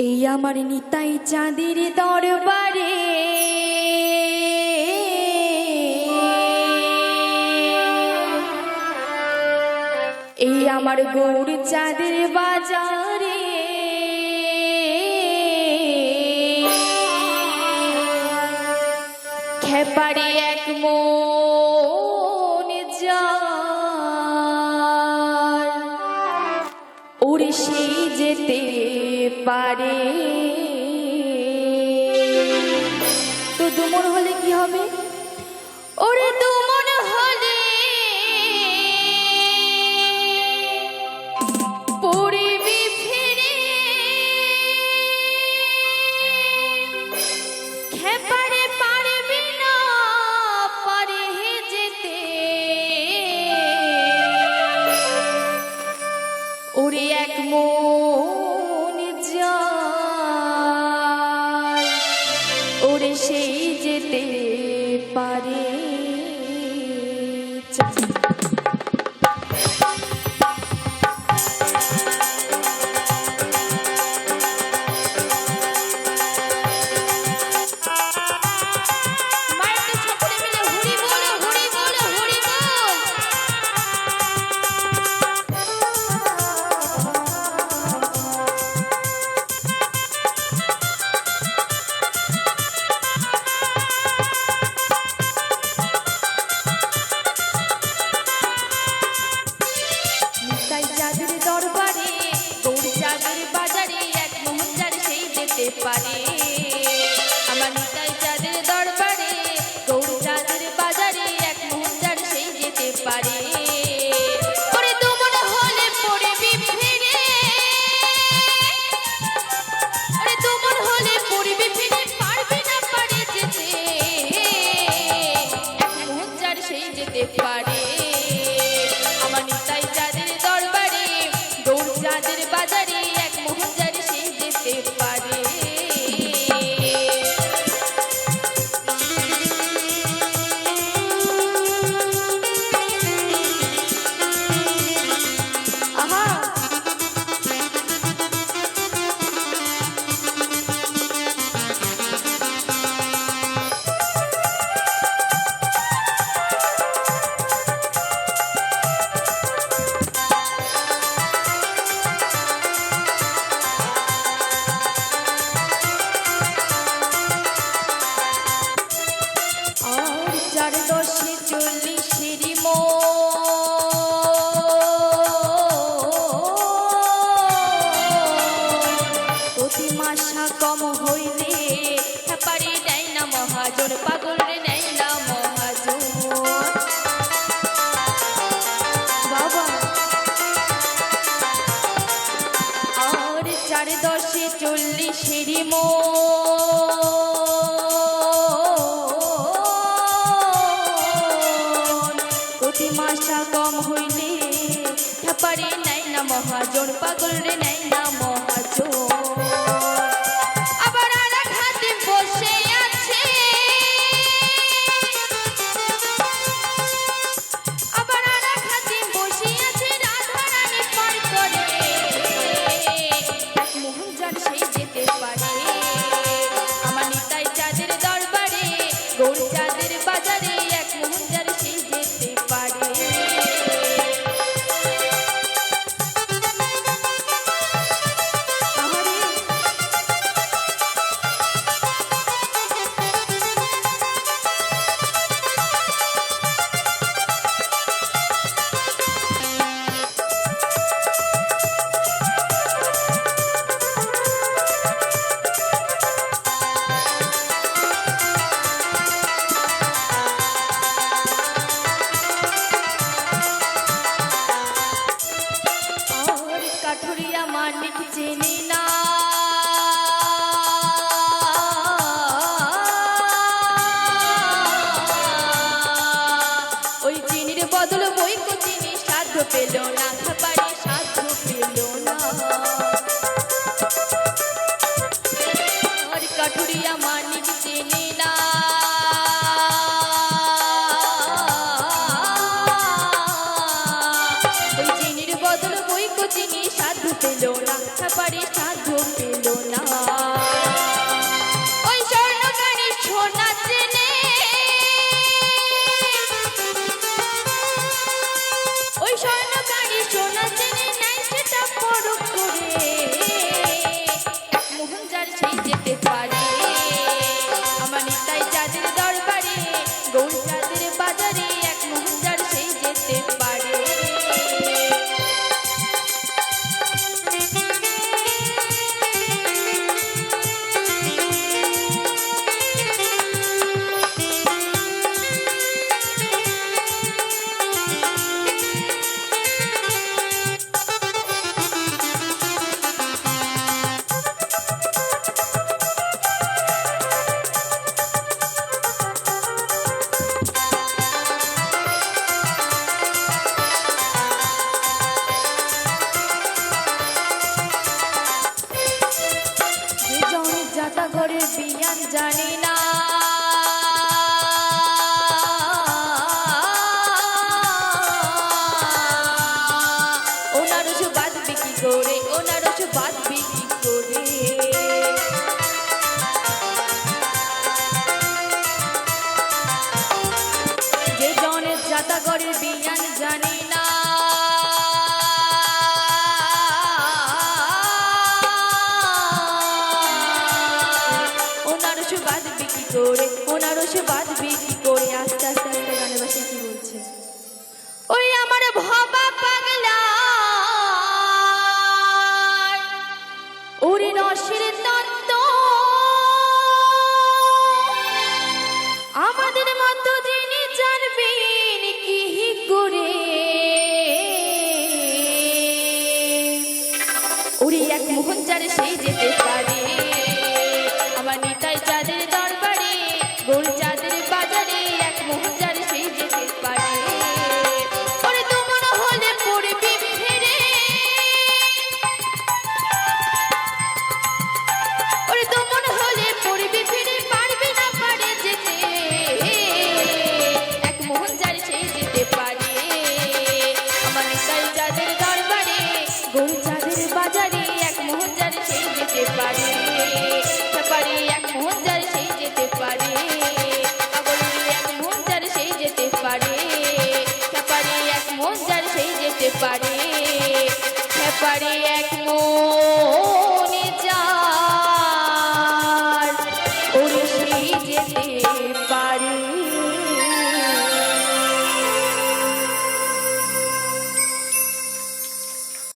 এই আমার নিতাই চাঁদের দরবারে এই আমার গৌর চাঁদের বাজারে খেপারে এক মন যার ওরে সেই যেতে পারে। তো দুমন হলে কি হবে? ওরে দুমন হলে পড়বি ফিরে খেপারে পারবি না পারে যেতে। ওরে এক মন যায় ওরে সেই যেতে পারে। পারে আমার নিতাই চাঁদের দরবারে গৌর চাঁদের বাজারে এক মুহূর্তের সেই যেতে পারে। ওরে দুমন হলে পড়বি ফিরে ওরে দুমন হলে পড়বি ফিরে পারবি না পারে যেতে এক মুহূর্তের সেই যেতে পারে। আমার নিতাই চাঁদের দরবারে গৌর চাঁদের বাজারে এক মুহূর্তের সেই যেতে পারে। কম হইলে পারি নাই না মহাজন পাগল রে নাই না মহাজন বাবা। আর 4 10 40 মন প্রতি মাসা কম হইলে পারি নাই না মহাজন পাগল রে নাই না মহাজন। গৌর চাঁদের বাজারে এক মুহূর্তের সেই যেতে পারে। কাঠুরিয়া মানিক চিনি না ওই চিনির বদল বইক চিনি সাধ্য পেল না খাবারে সাধ্য পেল না। কাঠুরিয়া মানিক চিনি না ওই চিনির বদল বইক চিনি সাধ্য পেল না খাবারে সাধ্য পেল না। ঘরের বিয়ান জানি না, ওনার ওষুধ বাঁধবে কি করে, ওনার ওষুধ বাঁধবে কি করে। যে জনের জাতা ঘরের বিয়ান জানি না, ওনার ওষুধ বাঁধবে কি করে, ওনার ওষুধ বাঁধবে কি করে। আস্তে আস্তে আস্তে গানের ভাষায় কি বলছে, ওই আমার ভবা পাগলা ওরে রসের তত্ত্ব আমাদের মতো যিনি জানবেন কি করে। ওরে এক মোহন যারে সেই যেতে পারে, আমার নিতাই চাঁদের দরবারে গোল চাঁদের বাজারে, এক মোহন যারে সেই যেতে পারে। ওরে তোমার হলে পড়বি ফিরে, ওরে তোমার হলে পড়বি ফিরে, পারবি না পারে যেতে, এক মোহন যারে সেই যেতে পারে। আমার নিতাই চাঁদের দরবারে গোল চাঁদের বাজারে, এক মোহন যারে সেই যেতে পারে, পারে এক মোহন যারে সেই যেতে পারে। পাগলের এক মোহন যারে সেই যেতে পারে, পারে এক মোহন যারে সেই যেতে পারে, পারে এক